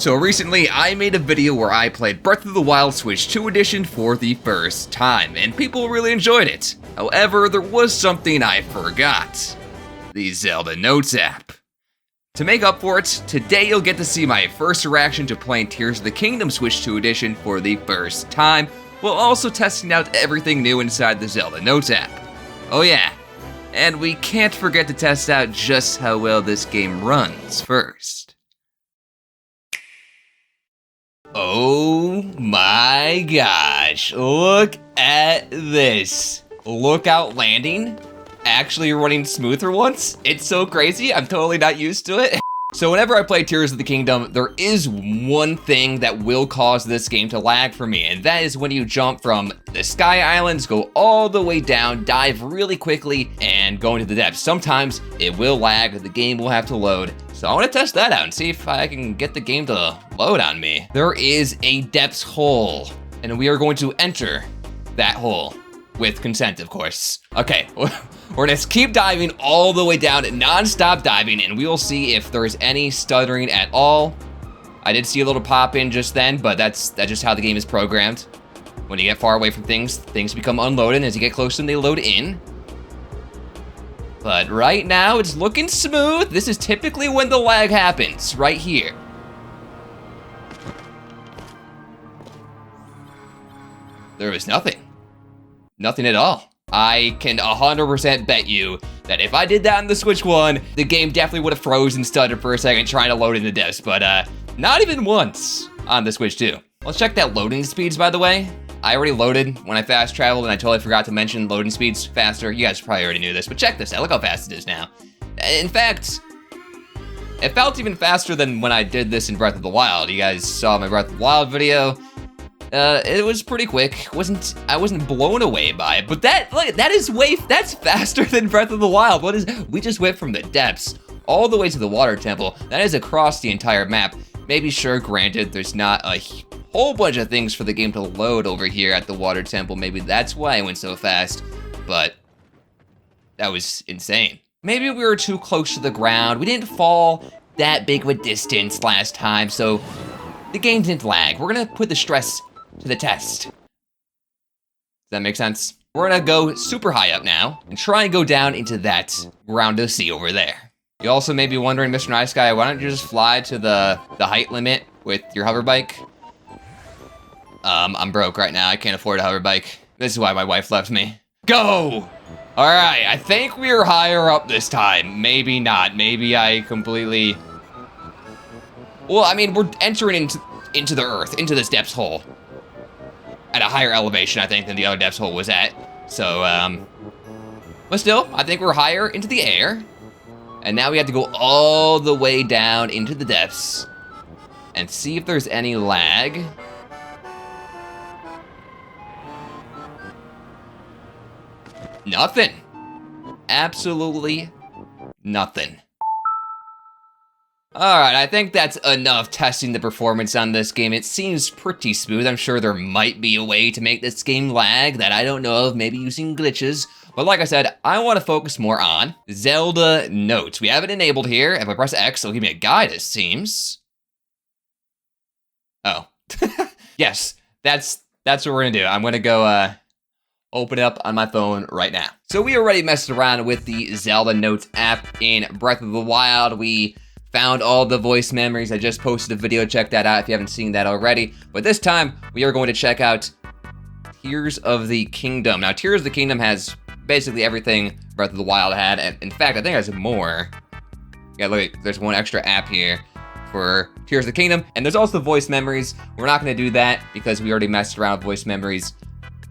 So recently, I made a video where I played Breath of the Wild Switch 2 Edition for the first time, and people really enjoyed it. However, there was something I forgot. The Zelda Notes app. To make up for it, today you'll get to see my first reaction to playing Tears of the Kingdom Switch 2 Edition for the first time, while also testing out everything new inside the Zelda Notes app. Oh yeah, and we can't forget to test out just how well this game runs first. Oh my gosh, look at this. Lookout landing actually running smooth for once. It's so crazy, I'm totally not used to it. So whenever I play Tears of the Kingdom, there is one thing that will cause this game to lag for me, and that is when you jump from the Sky Islands, go all the way down, dive really quickly, and go into the depths. Sometimes it will lag, the game will have to load. So I want to test that out and see if I can get the game to load on me. There is a depths hole, and we are going to enter that hole. With consent, of course. Okay, we're gonna keep diving all the way down, non-stop diving, and we will see if there's any stuttering at all. I did see a little pop in just then, but that's just how the game is programmed. When you get far away from things, things become unloaded, and as you get closer, they load in. But right now, it's looking smooth. This is typically when the lag happens, right here. There was nothing. Nothing at all. I can 100% bet you that if I did that on the Switch 1, the game definitely would have frozen, stuttered for a second trying to load into depths, but not even once on the Switch 2. Let's check that loading speeds, by the way. I already loaded when I fast traveled, and I totally forgot to mention loading speeds faster. You guys probably already knew this, but check this out. Look how fast it is now. In fact, it felt even faster than when I did this in Breath of the Wild. You guys saw my Breath of the Wild video. It was pretty quick. I wasn't blown away by it, but that's faster than Breath of the Wild. We just went from the depths all the way to the water temple. That is across the entire map. Maybe sure, granted, there's not a whole bunch of things for the game to load over here at the water temple. Maybe that's why I went so fast, but that was insane. Maybe we were too close to the ground. We didn't fall that big of a distance last time, so the game didn't lag. We're gonna put the stress to the test. Does that make sense? We're gonna go super high up now and try and go down into that ground of sea over there. You also may be wondering, Mr. Nice Guy, why don't you just fly to the height limit with your hover bike? I'm broke right now. I can't afford a hover bike. This is why my wife left me. Go! All right, I think we're higher up this time. Maybe not. Maybe I completely... Well, I mean, we're entering into the earth, into this depths hole. At a higher elevation, I think, than the other depths hole was at. So, but still, I think we're higher into the air. And now we have to go all the way down into the depths and see if there's any lag. Nothing. Absolutely nothing. Alright, I think that's enough testing the performance on this game. It seems pretty smooth. I'm sure there might be a way to make this game lag that I don't know of, maybe using glitches. But like I said, I want to focus more on Zelda Notes. We have it enabled here. If I press X, it'll give me a guide, it seems. Oh. Yes, that's what we're gonna do. I'm gonna go open it up on my phone right now. So we already messed around with the Zelda Notes app in Breath of the Wild. We found all the voice memories. I just posted a video, check that out if you haven't seen that already. But this time, we are going to check out Tears of the Kingdom. Now, Tears of the Kingdom has basically everything Breath of the Wild had, and in fact, I think it has more. Yeah, look, there's one extra app here for Tears of the Kingdom, and there's also voice memories. We're not gonna do that because we already messed around with voice memories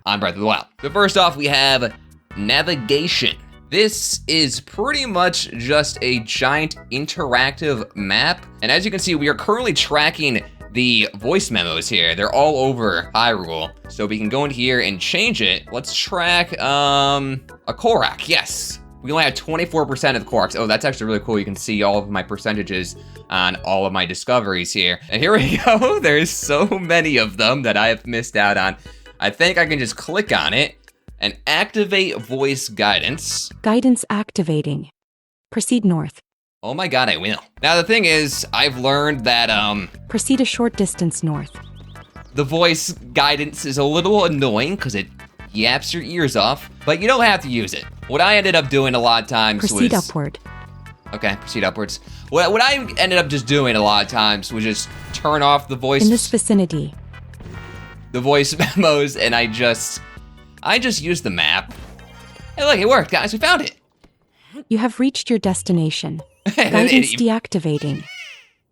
on Breath of the Wild. So first off, we have navigation. This is pretty much just a giant interactive map. And as you can see, we are currently tracking the voice memos here. They're all over Hyrule. So we can go in here and change it. Let's track a Korok, yes. We only have 24% of the Koroks. Oh, that's actually really cool. You can see all of my percentages on all of my discoveries here. And here we go. There's so many of them that I have missed out on. I think I can just click on it and activate voice guidance. Guidance activating. Proceed north. Oh my god, I will. Now the thing is, I've learned that Proceed a short distance north. the voice guidance is a little annoying because it yaps your ears off, but you don't have to use it. What I ended up doing a lot of times Proceed upward. Okay, proceed upwards. What I ended up just doing a lot of times was just turn off the voice. In this vicinity. The voice memos, and I just used the map. Hey, look, it worked, guys. We found it. You have reached your destination. Guidance deactivating.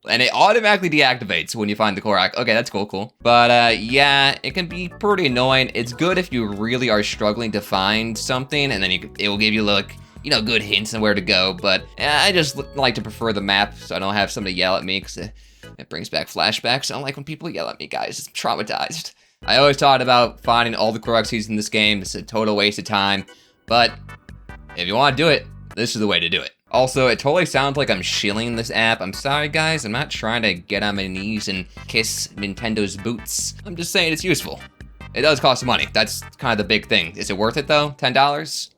And it automatically deactivates when you find the Korok. Okay, that's cool. But yeah, it can be pretty annoying. It's good if you really are struggling to find something, and then it will give you like, you know, good hints on where to go. But I just like to prefer the map, so I don't have somebody yell at me, because it brings back flashbacks. I don't like when people yell at me, guys. It's traumatized. I always thought about finding all the Korok seeds in this game. It's a total waste of time. But if you want to do it, this is the way to do it. Also, it totally sounds like I'm shilling this app. I'm sorry, guys. I'm not trying to get on my knees and kiss Nintendo's boots. I'm just saying it's useful. It does cost money. That's kind of the big thing. Is it worth it, though? $10?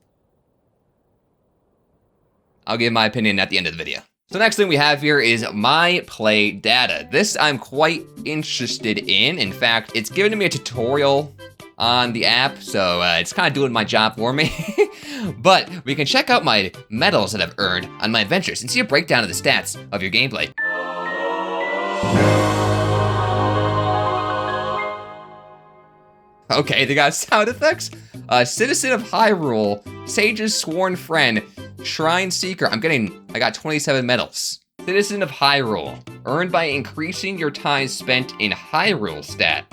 I'll give my opinion at the end of the video. So next thing we have here is my play data. This I'm quite interested in. In fact, it's given me a tutorial on the app, so it's kind of doing my job for me. But we can check out my medals that I've earned on my adventures and see a breakdown of the stats of your gameplay. Okay, they got sound effects. Citizen of Hyrule, Sage's Sworn Friend, Shrine Seeker. I got 27 medals. Citizen of Hyrule, earned by increasing your time spent in Hyrule stat.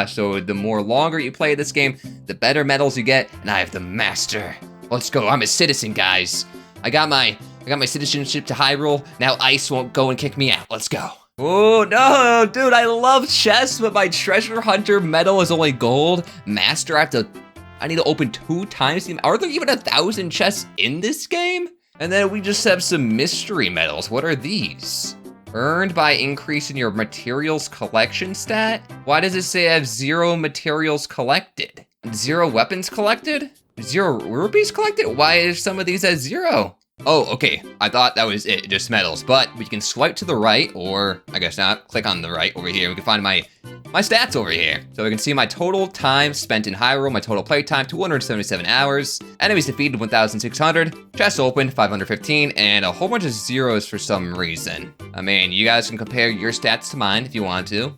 So the more longer you play this game, the better medals you get, and I have the master. Let's go, I'm a citizen, guys. I got my citizenship to Hyrule. Now Ice won't go and kick me out. Let's go. Oh no, dude, I love chests, but my treasure hunter medal is only gold. Master, I need to open 2 times. Are there even 1,000 chests in this game? And then we just have some mystery medals. What are these? Earned by increasing your materials collection stat? Why does it say I have 0 materials collected? 0 weapons collected? 0 rupees collected? Why is some of these at 0? Oh, okay. I thought that was it, just medals. But we can swipe to the right, or I guess not. Click on the right over here. We can find my stats over here. So we can see my total time spent in Hyrule, my total playtime, 277 hours. Enemies defeated, 1,600. Chests opened, 515, and a whole bunch of zeros for some reason. I mean, you guys can compare your stats to mine if you want to.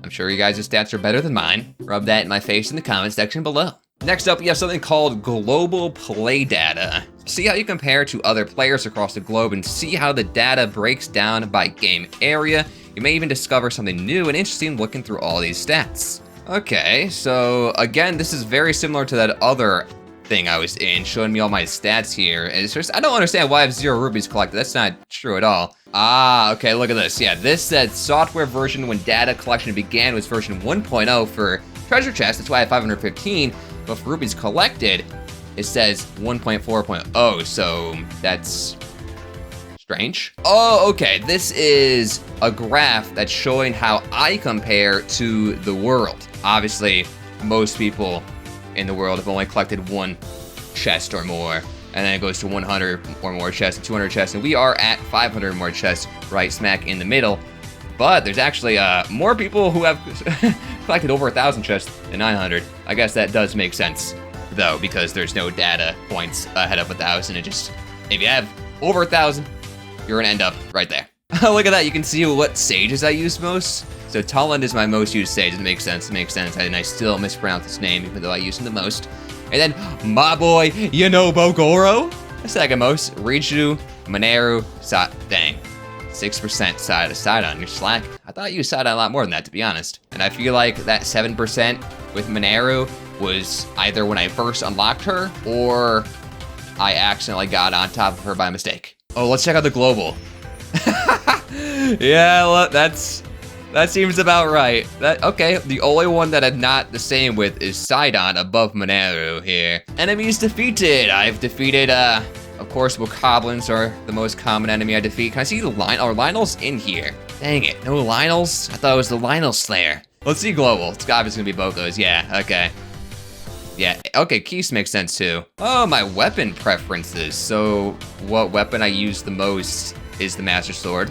I'm sure you guys' stats are better than mine. Rub that in my face in the comment section below. Next up, we have something called Global Play Data. See how you compare to other players across the globe and see how the data breaks down by game area. You may even discover something new and interesting looking through all these stats. Okay, so again, this is very similar to that other thing I was in, showing me all my stats here. And it's just, I don't understand why I have 0 rupees collected. That's not true at all. Okay, look at this. Yeah, this said software version when data collection began was version 1.0 for treasure chest. That's why I have 515. But for rupees collected, it says 1.4.0, so that's strange. Oh, okay, this is a graph that's showing how I compare to the world. Obviously, most people in the world have only collected 1 chest or more, and then it goes to 100 or more chests and 200 chests, and we are at 500 more chests right smack in the middle. But there's actually more people who have collected over 1,000 chests than 900. I guess that does make sense, though, because there's no data points ahead of 1,000. It just, if you have over 1,000, you're gonna end up right there. Look at that, you can see what sages I use most. So Talland is my most used sage. It makes sense, and I still mispronounce his name, even though I use him the most. And then my boy, Bogoro, second most. Riju, Mineru, dang. 6% side to side on your Slack. I thought you side on a lot more than that, to be honest. And I feel like that 7% with Mineru was either when I first unlocked her or I accidentally got on top of her by mistake. Oh, let's check out the global. Yeah, look, that seems about right. Okay, the only one that I'm not the same with is Sidon above Mineru here. Enemies defeated. I've defeated, of course, Bokoblins are the most common enemy I defeat. Can I see the Lionel's in here? Dang it, no Lionel's? I thought it was the Lionel Slayer. Let's see global. It's obviously gonna be both those. Yeah, okay. Yeah, okay, Keys makes sense too. Oh, my weapon preferences. So what weapon I use the most is the Master Sword.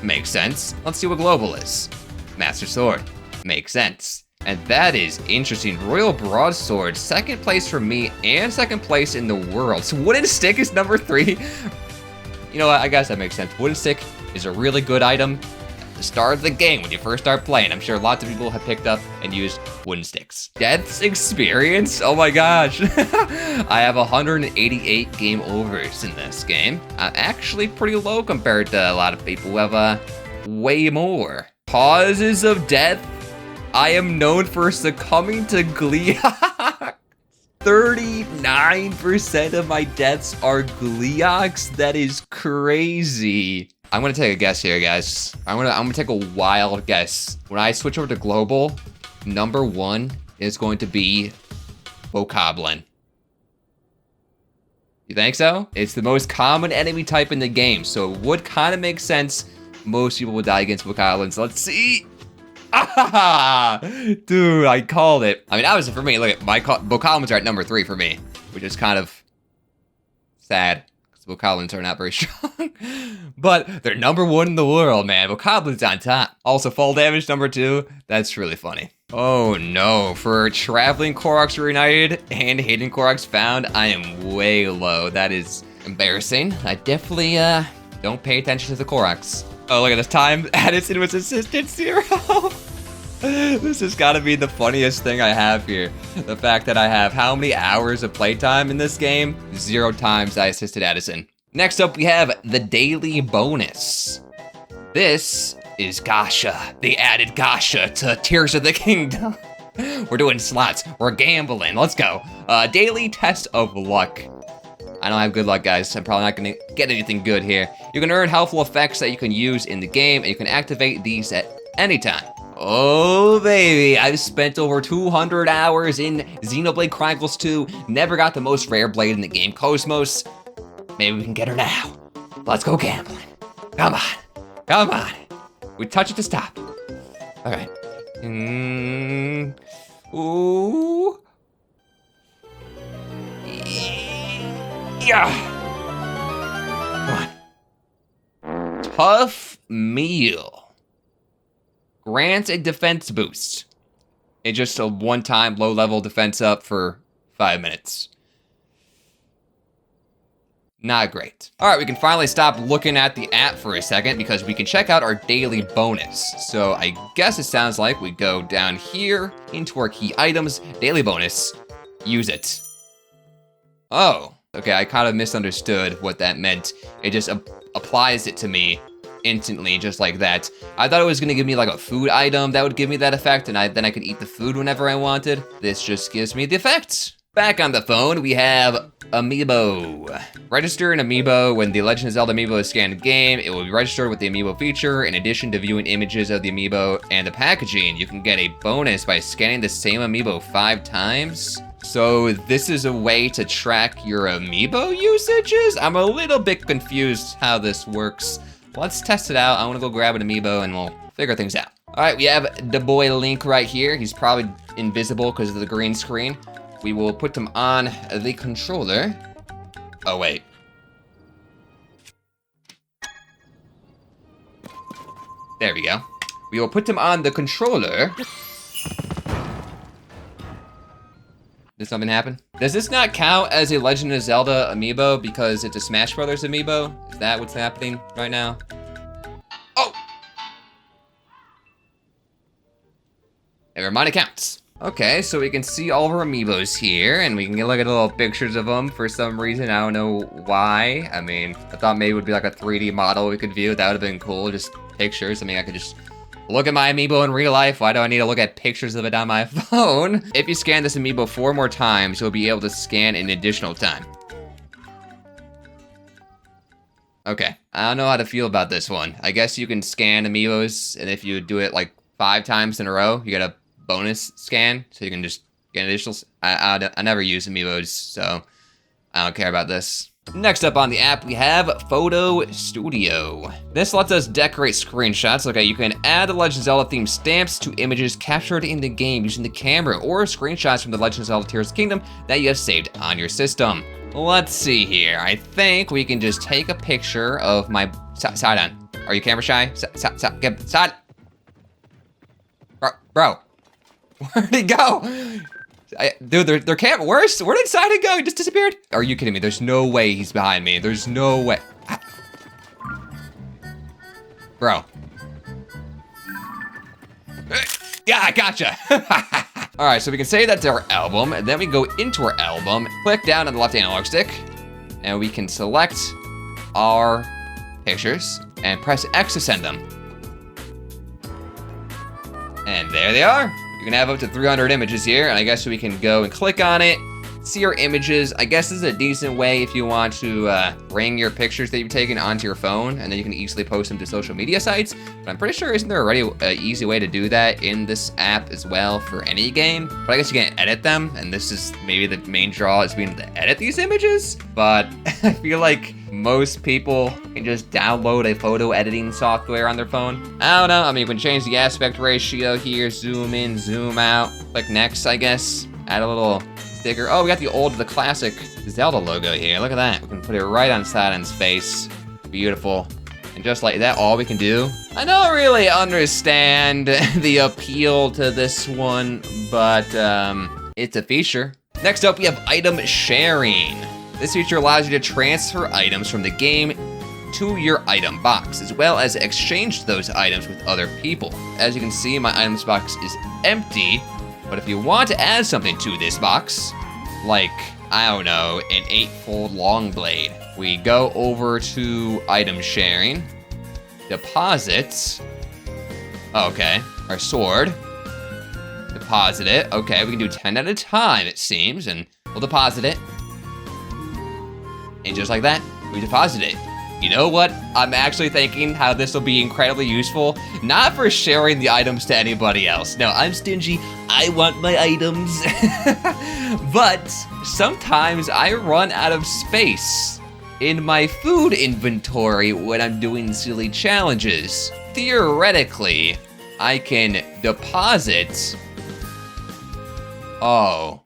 Makes sense. Let's see what global is. Master Sword. Makes sense. And that is interesting. Royal Broadsword, second place for me and second place in the world. So Wooden Stick is number 3. You know what? I guess that makes sense. Wooden Stick is a really good item at the start of the game when you first start playing. I'm sure lots of people have picked up and used wooden sticks. Death's experience? Oh my gosh. I have 188 game overs in this game. I'm actually pretty low compared to a lot of people who have way more. Causes of death? I am known for succumbing to Gleeok. 39% of my deaths are Gleeoks. That is crazy. I'm gonna take a guess here, guys. I'm gonna take a wild guess. When I switch over to global, number 1 is going to be Bokoblin. You think so? It's the most common enemy type in the game, so it would kind of make sense most people would die against Bokoblins. Let's see. Ah, dude, I called it. I mean, obviously for me, look at my Bokoblins are at number 3 for me, which is kind of sad because Bokoblins are not very strong. But they're number 1 in the world, man. Bokoblins on top. Also, fall damage number 2. That's really funny. Oh no, for Traveling Koroks Reunited and Hidden Koroks Found, I am way low. That is embarrassing. I definitely don't pay attention to the Koroks. Oh, look at this time. Addison was assisted 0. This has got to be the funniest thing I have here. The fact that I have how many hours of playtime in this game? 0 times I assisted Addison. Next up, we have the daily bonus. This is Gasha. They added Gasha to Tears of the Kingdom. We're doing slots. We're gambling. Let's go. Daily test of luck. I don't have good luck, guys. I'm probably not gonna get anything good here. You can earn helpful effects that you can use in the game, and you can activate these at any time. Oh, baby. I've spent over 200 hours in Xenoblade Chronicles 2. Never got the most rare blade in the game, Cosmos. Maybe we can get her now. Let's go gambling. Come on. Come on. We touch it to stop. All right. Ooh. Yeah. Come on. Tough Meal. Grants a defense boost. It's just a one-time low-level defense up for 5 minutes. Not great. All right, we can finally stop looking at the app for a second because we can check out our daily bonus. So I guess it sounds like we go down here into our key items, daily bonus, use it. Oh, okay, I kind of misunderstood what that meant. It just applies it to me instantly, just like that. I thought it was gonna give me like a food item that would give me that effect, and then I could eat the food whenever I wanted. This just gives me the effect. Back on the phone, we have Amiibo. Register an Amiibo. When the Legend of Zelda Amiibo is scanned in game, it will be registered with the Amiibo feature. In addition to viewing images of the Amiibo and the packaging, you can get a bonus by scanning the same Amiibo 5 times. So this is a way to track your Amiibo usages? I'm a little bit confused how this works. Let's test it out. I want to go grab an Amiibo and we'll figure things out. All right, we have the boy Link right here. He's probably invisible because of the green screen. We will put him on the controller. Oh, wait. There we go. We will put him on the controller. Did something happen? Does this not count as a Legend of Zelda amiibo because it's a Smash Brothers amiibo? Is that what's happening right now? Oh! Never mind, it counts. Okay, so we can see all of our amiibos here, and we can look at little pictures of them for some reason. I don't know why. I mean, I thought maybe it would be like a 3D model we could view. That would have been cool, just pictures. I mean, I could just look at my amiibo in real life. Why do I need to look at pictures of it on my phone? If you scan this amiibo 4 more times, you'll be able to scan an additional time. Okay, I don't know how to feel about this one. I guess you can scan amiibos, and if you do it like 5 times in a row, you get a bonus scan, so you can just get additional. I never use amiibos, so I don't care about this. Next up on the app, we have Photo Studio. This lets us decorate screenshots. Okay, you can add the Legend of Zelda themed stamps to images captured in the game using the camera or screenshots from the Legend of Zelda Tears Kingdom that you have saved on your system. Let's see here. I think we can just take a picture of my Side on. Are you camera shy? Side. Bro. Where'd he go? Dude, they're camera. Where did Sidon go? He just disappeared? Are you kidding me? There's no way he's behind me. There's no way. Bro. Yeah, I gotcha. All right, so we can say that's our album, and then we go into our album, click down on the left analog stick, and we can select our pictures and press X to send them. And there they are. You can have up to 300 images here, and I guess we can go and click on it, see our images. I guess this is a decent way if you want to bring your pictures that you've taken onto your phone, and then you can easily post them to social media sites. But I'm pretty sure, isn't there already an easy way to do that in this app as well for any game? But I guess you can edit them, and this is maybe the main draw is being able to edit these images. But I feel like most people can just download a photo editing software on their phone. I don't know. I mean, you can change the aspect ratio here, zoom in, zoom out. Click next, I guess. Add a little sticker. Oh, we got the classic Zelda logo here. Look at that. We can put it right on Sidon's face. Beautiful. And just like that, all we can do. I don't really understand the appeal to this one, but it's a feature. Next up, we have item sharing. This feature allows you to transfer items from the game to your item box, as well as exchange those items with other people. As you can see, my items box is empty, but if you want to add something to this box, like, I don't know, an 8-fold long blade, we go over to item sharing, deposits, okay, our sword, deposit it, okay, we can do 10 at a time, it seems, and we'll deposit it. And just like that, we deposit it. You know what? I'm actually thinking how this will be incredibly useful, not for sharing the items to anybody else. No, I'm stingy. I want my items. But sometimes I run out of space in my food inventory when I'm doing silly challenges. Theoretically, I can deposit. Oh.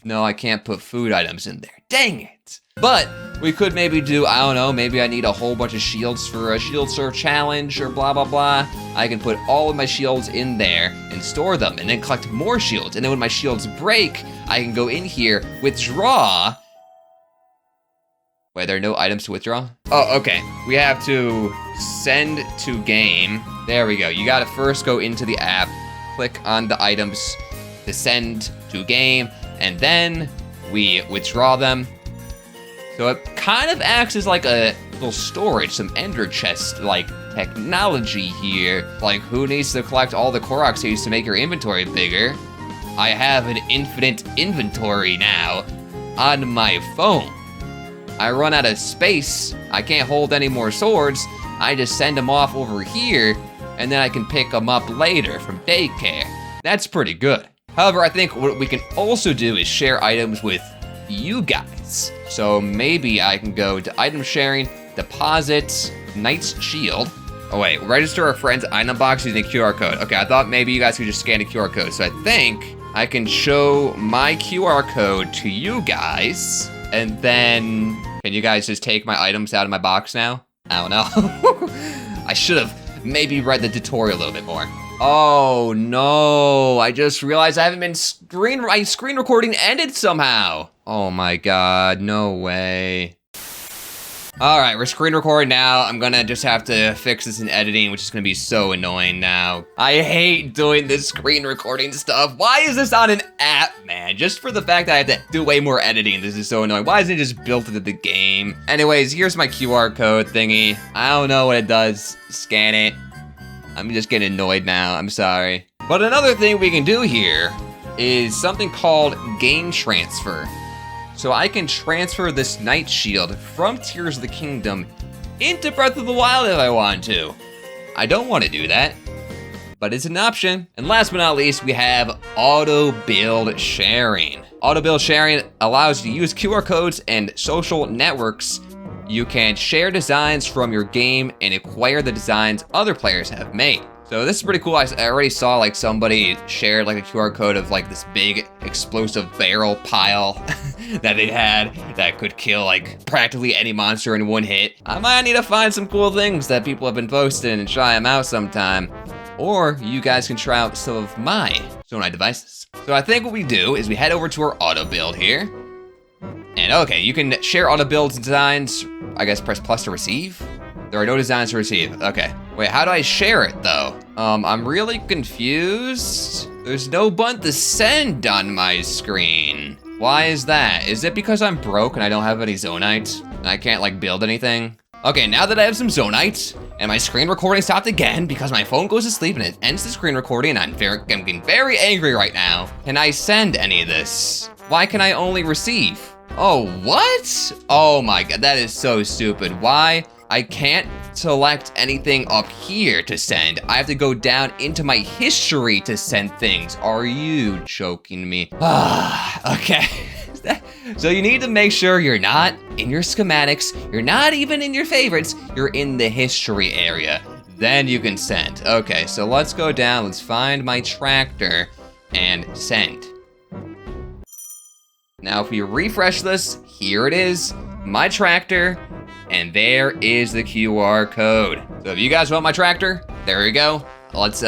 No, I can't put food items in there. Dang it. But we could maybe do, I don't know, maybe I need a whole bunch of shields for a shield serve challenge or blah, blah, blah. I can put all of my shields in there and store them and then collect more shields. And then when my shields break, I can go in here, withdraw. Wait, there are no items to withdraw? Oh, okay. We have to send to game. There we go. You gotta first go into the app, click on the items to send to game, and then we withdraw them. So it kind of acts as like a little storage, some ender chest like technology here. Like, who needs to collect all the Korok seeds to make your inventory bigger? I have an infinite inventory now on my phone. I run out of space. I can't hold any more swords. I just send them off over here, and then I can pick them up later from daycare. That's pretty good. However, I think what we can also do is share items with you guys. So maybe I can go to item sharing, deposit, Knight's Shield. Oh wait, register our friend's item box using a QR code. Okay, I thought maybe you guys could just scan a QR code. So I think I can show my QR code to you guys, and then can you guys just take my items out of my box now? I don't know. I should have maybe read the tutorial a little bit more. Oh no, I just realized I haven't been my screen recording ended somehow. Oh my god, no way. All right, we're screen recording now. I'm gonna just have to fix this in editing, which is gonna be so annoying now. I hate doing this screen recording stuff. Why is this on an app, man? Just for the fact that I have to do way more editing, this is so annoying. Why isn't it just built into the game? Anyways, here's my QR code thingy. I don't know what it does. Scan it. I'm just getting annoyed now, I'm sorry. But another thing we can do here is something called game transfer. So I can transfer this Knight Shield from Tears of the Kingdom into Breath of the Wild if I want to. I don't want to do that, but it's an option. And last but not least, we have Autobuild Sharing. Autobuild Sharing allows you to use QR codes and social networks. You can share designs from your game and acquire the designs other players have made. So this is pretty cool. I already saw like somebody shared like a QR code of like this big explosive barrel pile that they had that could kill like practically any monster in one hit. I might need to find some cool things that people have been posting and try them out sometime. Or you guys can try out some of my Zonai devices. So I think what we do is we head over to our auto build here. And okay, you can share auto builds and designs. I guess press plus to receive. There are no designs to receive. Okay. Wait, how do I share it though? I'm really confused. There's no button to send on my screen. Why is that? Is it because I'm broke and I don't have any Zonite and I can't like build anything? Okay, now that I have some Zonite and my screen recording stopped again because my phone goes to sleep and it ends the screen recording and I'm getting very angry right now. Can I send any of this? Why can I only receive? Oh, what? Oh my God, that is so stupid. Why? I can't select anything up here to send. I have to go down into my history to send things. Are you joking me? Okay. So you need to make sure you're not in your schematics, you're not even in your favorites, you're in the history area. Then you can send. Okay, so let's go down, let's find my tractor and send. Now if we refresh this, here it is, my tractor, and there is the QR code. So if you guys want my tractor, there you go. Let's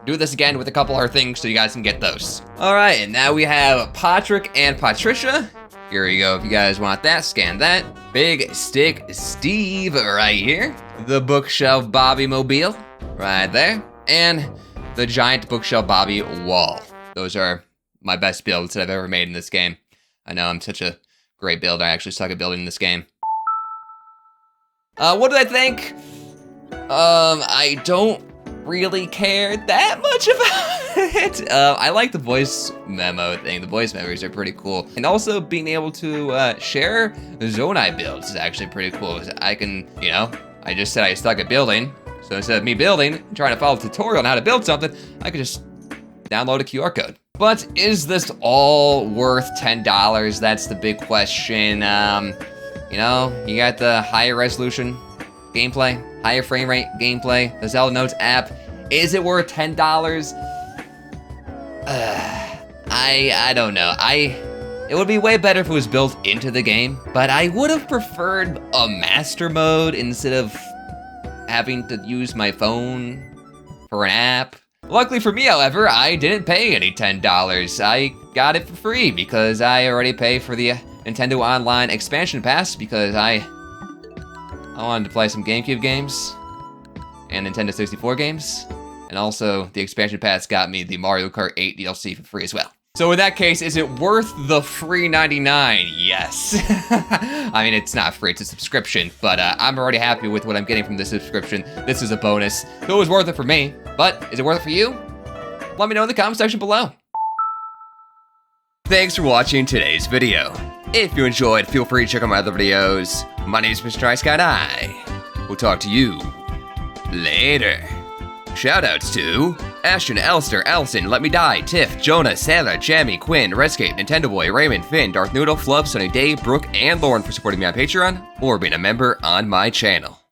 do this again with a couple other things so you guys can get those. All right, and now we have Patrick and Patricia. Here you go, if you guys want that, scan that. Big Stick Steve right here. The Bookshelf Bobby Mobile right there. And the Giant Bookshelf Bobby Wall. Those are my best builds that I've ever made in this game. I know I'm such a great builder. I actually suck at building this game. What did I think? I don't really care that much about it. I like the voice memo thing. The voice memories are pretty cool. And also being able to share Zonai builds is actually pretty cool. I can, you know, I just said I suck at building. So instead of me building, trying to follow a tutorial on how to build something, I could just download a QR code. But is this all worth $10? That's the big question. You know, you got the higher resolution gameplay, higher frame rate gameplay, the Zelda Notes app. Is it worth $10? I don't know. It would be way better if it was built into the game, but I would have preferred a master mode instead of having to use my phone for an app. Luckily for me, however, I didn't pay any $10. I got it for free because I already paid for the Nintendo Online expansion pass because I wanted to play some GameCube games and Nintendo 64 games. And also, the expansion pass got me the Mario Kart 8 DLC for free as well. So in that case, is it worth the free $99? Yes. I mean, it's not free, it's a subscription, but I'm already happy with what I'm getting from this subscription. This is a bonus, so it was worth it for me. But is it worth it for you? Let me know in the comment section below. Thanks for watching today's video. If you enjoyed, feel free to check out my other videos. My name is Mr. Nice Guy and I will talk to you later. Shoutouts to Ashton, Elster, Elson, Let Me Die, Tiff, Jonah, Sailor, Jamie, Quinn, Redscape, Nintendo Boy, Raymond, Finn, Darth Noodle, Flub, Sunny Day, Brooke, and Lauren for supporting me on Patreon or being a member on my channel.